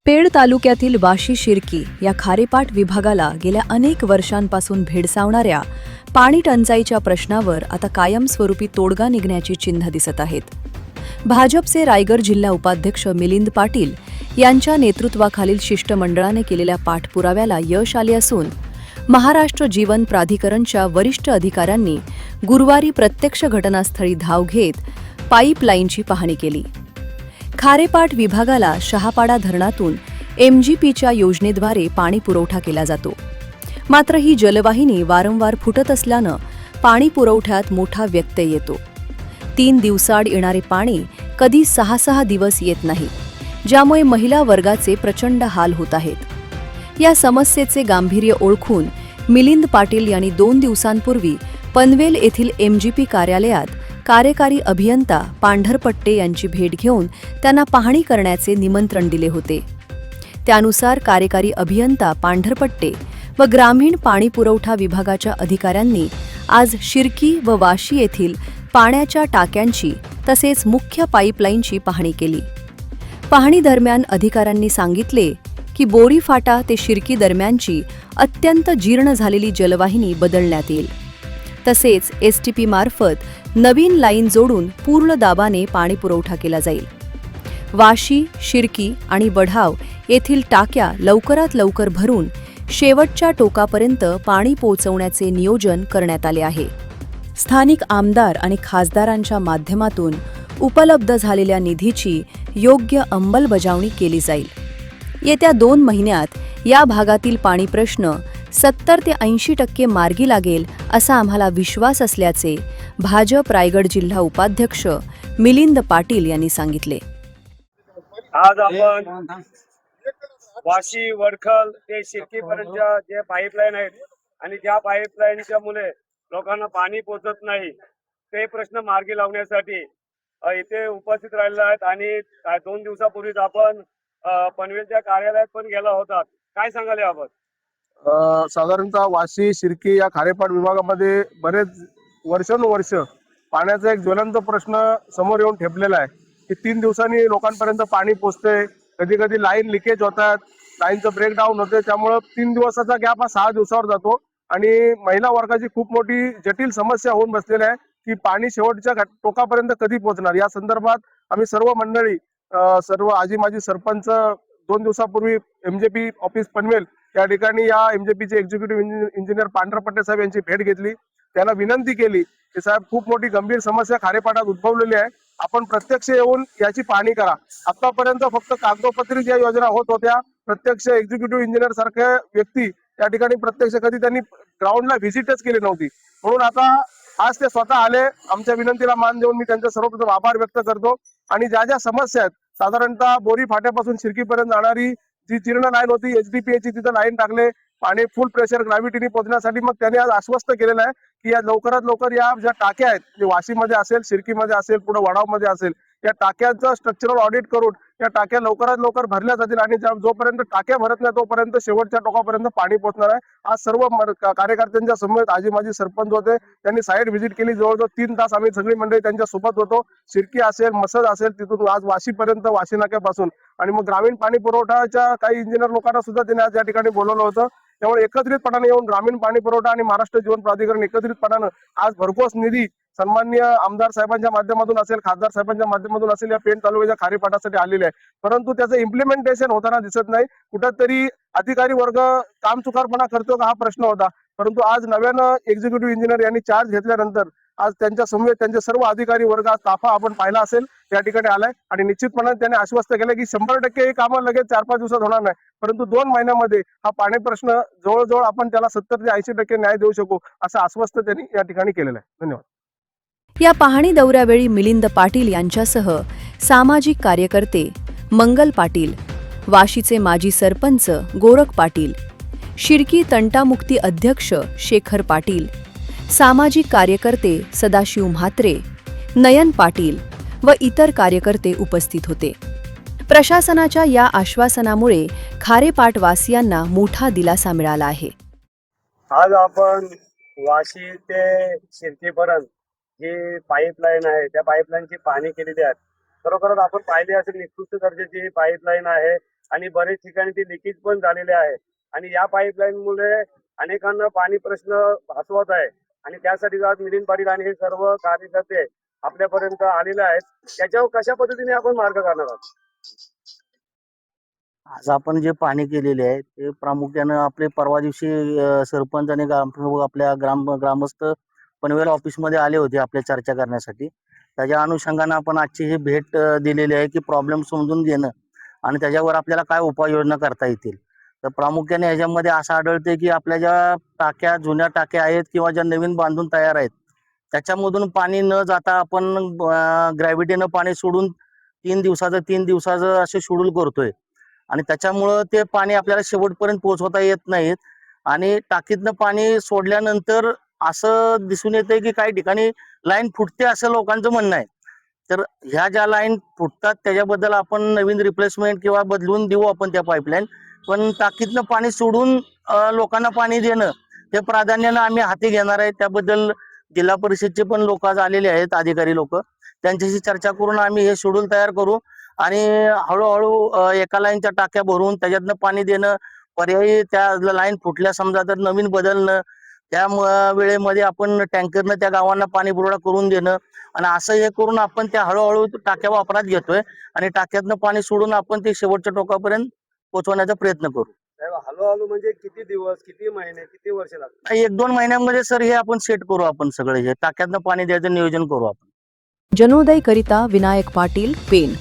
Paid तालुक्यातील वाशी शिर्की या खारेपाट विभागाला गेल्या अनेक वर्षांपासून भेडसावणाऱ्या पाणी टंचाईच्या प्रश्नावर आता कायमस्वरूपी तोडगा निघण्याची चिन्ह दिसत आहेत. भाजपचे रायगड जिल्हा उपाध्यक्ष मिलिंद पाटील यांच्या नेतृत्वाखालील शिष्टमंडळाने केलेल्या पाठपुराव्याला यश आले असून महाराष्ट्र जीवन प्राधिकरणच्या वरिष्ठ अधिकाऱ्यांनी गुरुवारी प्रत्यक्ष घटनास्थळी धाव घेत पाईपलाईनची पाहणी केली. खारेपाट विभागाला शहापाडा धरणातून MGPच्या योजनेद्वारे पाणी पुरवठा केला जातो. मात्र ही जलवाहिनी वारंवार फुटत असल्यानं पाणी पुरवठ्यात मोठा व्यत्यय येतो. 3 दिवसाआड येणारे पाणी कधी 6 दिवस येत नाही, ज्यामुळे महिला वर्गाचे प्रचंड हाल होत आहेत. या समस्येचे गांभीर्य ओळखून मिलिंद पाटील यांनी 2 दिवसांपूर्वी पनवेल येथील MGP कार्यालयात कार्यकारी अभियंता पांढरपट्टे यांची भेट घेऊन त्यांना पाहणी करण्याचे निमंत्रण दिले होते. त्यानुसार कार्यकारी अभियंता पांढरपट्टे व ग्रामीण पाणी पुरवठा विभागाच्या अधिकाऱ्यांनी आज शिर्की व वाशी येथील पाण्याच्या टाक्यांची तसेच मुख्य पाईपलाईनची पाहणी केली. पाहणी दरम्यान अधिकाऱ्यांनी सांगितले की बोरीफाटा ते शिर्की दरम्यानची अत्यंत जीर्ण झालेली जलवाहिनी बदलण्यात येईल. तसेच STP मार्फत नवीन लाईन जोडून पूर्ण दाबाने पाणी पुरवठा केला जाईल. वाशी, शिर्की आणि बढाव येथील टाक्या लवकरात लवकर भरून शेवटच्या टोकापर्यंत पाणी पोहोचवण्याचे नियोजन करण्यात आले आहे. स्थानिक आमदार आणि खासदारांच्या माध्यमातून उपलब्ध झालेल्या निधीची योग्य अंमलबजावणी केली जाईल. येत्या 2 महिन्यात या भागातील पाणी प्रश्न 70 ते 80% मार्गी लागेल असा आम्हाला विश्वास असल्याचे भाजप रायगड जिल्हा उपाध्यक्ष मिलिंद पाटील यांनी सांगितले. आज आपण वाशी वडखल ते शिर्की पर्यंतच्या जे पाईपलाईन आहेत आणि ज्या पाईपलाईनच्या मुळे लोकांना पाणी पोहोचत नाही ते प्रश्न मार्गी लावण्यासाठी इथे उपस्थित राहिलेले आहेत. आणि 2 दिवसापूर्वीच आपण पनवेलच्या कार्यालयात पण गेला होता. काय सांगाल याबाबत? साधारणतः वाशी शिर्की या खारेपाट विभागामध्ये बरेच वर्षानुवर्ष पाण्याचा एक ज्वलंत प्रश्न समोर येऊन ठेपलेला आहे की 3 दिवसांनी लोकांपर्यंत पाणी पोचते. कधी कधी लाईन लिकेज होतात, लाईनचं ब्रेकडाऊन होते, त्यामुळं 3 दिवसाचा गॅप हा 6 दिवसावर जातो आणि महिला वर्गाची खूप मोठी जटिल समस्या होऊन बसलेली आहे की पाणी शेवटच्या टोकापर्यंत कधी पोहोचणार. या संदर्भात आम्ही सर्व मंडळी, सर्व आजी माजी सरपंच 2 दिवसापूर्वी MGP ऑफिस पनवेल या ठिकाणी या MGPचे एक्झिक्युटिव्ह इंजिनियर पांढरपट्टे साहेब यांची भेट घेतली. त्यांना विनंती केली की साहेब, खूप मोठी गंभीर समस्या खारेपाटात उद्भवलेली आहे, आपण प्रत्यक्ष येऊन याची पाहणी करा. आतापर्यंत फक्त कागदोपत्री ज्या योजना होत होत्या, प्रत्यक्ष एक्झिक्युटिव्ह इंजिनियर सारखे व्यक्ती या ठिकाणी प्रत्यक्ष कधी त्यांनी ग्राउंडला व्हिजिटच केली नव्हती. म्हणून आता आज ते स्वतः आले. आमच्या विनंतीला मान देऊन मी त्यांचा सर्वप्रथम आभार व्यक्त करतो. आणि ज्या ज्या समस्या आहेत, साधारणतः बोरी फाट्यापासून शिर्कीपर्यंत जाणारी जी जीर्ण लाईन होती HDPAची, तिथं लाईन टाकले पाणी फुल प्रेशर ग्रॅव्हिटीने पोहोचण्यासाठी. मग त्यांनी आज आश्वस्त केलेलं आहे की या लवकरात लवकर या ज्या टाक्या आहेत, जे वाशीमध्ये असेल, शिर्कीमध्ये असेल, पुढे वडावमध्ये असेल, या टाक्यांचं स्ट्रक्चरल ऑडिट करून या टाक्या लवकरात लवकर भरल्या जातील आणि जोपर्यंत टाक्या भरत नाही तोपर्यंत शेवटच्या टोकापर्यंत पाणी पोहोचणार आहे. आज सर्व कार्यकर्त्यांच्या समवेत आजी माजी सरपंच होते, त्यांनी साईट व्हिजिट केली. जवळजवळ 3 तास आम्ही सगळी मंडळी त्यांच्या सोबत होतो. शिर्की असेल, मसद असेल, तिथून आज वाशीपर्यंत, वाशी नाक्यापासून. आणि मग ग्रामीण पाणी पुरवठाच्या काही इंजिनियर लोकांना सुद्धा त्यांनी आज या ठिकाणी बोलवलं होतं. त्यामुळे एकत्रितपणाने येऊन ग्रामीण पाणी पुरवठा आणि महाराष्ट्र जीवन प्राधिकरण एकत्रितपणानं आज भरघोस निधी सन्माननीय आमदार साहेबांच्या माध्यमातून असेल, खासदार साहेबांच्या माध्यमातून असेल, या पेण तालुक्याच्या खारेपाटासाठी आलेले आहे. परंतु त्याचं इम्प्लिमेंटेशन होताना दिसत नाही. कुठेतरी अधिकारी वर्ग कामचुकारपणा करतो का, हा प्रश्न होता. परंतु आज नव्यानं एक्झिक्युटिव्ह इंजिनियर यांनी चार्ज घेतल्यानंतर आज त्यांच्या समवेत त्यांचे सर्व अधिकारी वर्ग, आज ताफा आपण पाहिला असेल, या ठिकाणी आलाय. आणि निश्चितपणे त्यांनी आश्वस्त केलं की 100% हे कामं लगेच 4-5 दिवसात होणार नाही, परंतु 2 महिन्यामध्ये हा पाणी प्रश्न जवळजवळ आपण त्याला 70 ते 80% न्याय देऊ शकू, असं आश्वस्त त्यांनी या ठिकाणी केलेलं आहे. धन्यवाद. या पाहणी दौऱ्यावेळी मिलिंद पाटील यांच्यासह सामाजिक कार्यकर्ते मंगल पाटील, वाशीचे माजी सरपंच गोरख पाटील, शिर्की तंटामुक्ती अध्यक्ष शेखर पाटील, सामाजिक कार्यकर्ते सदाशिव म्हात्रे, नयन पाटील व इतर कार्यकर्ते उपस्थित होते. प्रशासनाच्या या आश्वासनामुळे खारेपाट वासियांना मोठा दिलासा मिळाला आहे. आज आपण वाशी ते शिर्कीपर्यंत जी पाईपलाईन आहे त्या पाईपलाईनची पाहणी केलेली आहे. खरोखरच आपण पाहिली असेल, निकृष्ट दर्जाची पाईपलाईन आहे. आणि बरेच ठिकाणी ती लिकेज पण झालेली आहे आणि या पाईपलाईन मुळे अनेकांना पाणी प्रश्न भासवत आहे आणि त्यासाठी आज मिलिंद पाटील आणि हे सर्व कार्यकर्ते आपल्यापर्यंत आलेले आहेत. त्याच्यावर कशा पद्धतीने आपण मार्ग काढणार आहोत? आज आपण जे पाहणी केलेली आहे ते प्रामुख्यानं आपले परवा दिवशी सरपंच आणि आपल्या ग्रामस्थ पनवेल ऑफिसमध्ये आले होते आपल्या चर्चा करण्यासाठी. त्याच्या अनुषंगानं आपण आजची ही भेट दिलेली आहे की प्रॉब्लेम समजून घेणं आणि त्याच्यावर आपल्याला काय उपाययोजना करता येतील. तर प्रामुख्याने ह्याच्यामध्ये असं आढळते की आपल्या ज्या टाक्या जुन्या टाक्या आहेत किंवा ज्या नवीन बांधून तयार आहेत त्याच्यामधून पाणी न जाता आपण ग्रॅव्हिटीनं पाणी सोडून 3 दिवसाचं असे शेड्यूल करतोय आणि त्याच्यामुळं ते पाणी आपल्याला शेवटपर्यंत पोहोचवता येत नाहीत आणि टाकीतनं पाणी सोडल्यानंतर असं दिसून येतंय की काही ठिकाणी लाईन फुटते असं लोकांचं म्हणणं आहे. तर ह्या ज्या लाईन फुटतात त्याच्याबद्दल आपण नवीन रिप्लेसमेंट किंवा बदलून देऊ आपण त्या पाईपलाईन, पण टाकीतनं पाणी सोडून लोकांना पाणी देणं हे प्राधान्यानं आम्ही हाती घेणार आहे. त्याबद्दल जिल्हा परिषदचे पण लोक आज आलेले आहेत, अधिकारी लोक, त्यांच्याशी चर्चा करून आम्ही हे शेड्यूल तयार करू आणि हळूहळू एका लाईनच्या टाक्या भरून त्याच्यातनं पाणी देणं, पर्यायी त्या लाईन फुटल्या समजा तर नवीन बदलणं, त्या वेळेमध्ये आपण टँकरनं त्या गावांना पाणी पुरवठा करून देणं आणि असं हे करून आपण त्या हळूहळू टाक्या वापरात घेतोय आणि टाक्यातनं पाणी सोडून आपण ते शेवटच्या टोकापर्यंत पोहोचवण्याचा प्रयत्न करू. साहेब, हळूहळू म्हणजे किती दिवस, किती महिने, किती वर्ष लागतात? 1-2 महिन्यामध्ये सर हे आपण सेट करू, आपण सगळे हे टाक्यातनं पाणी द्यायचं नियोजन करू आपण. जनोदय करिता विनायक पाटील, पेन.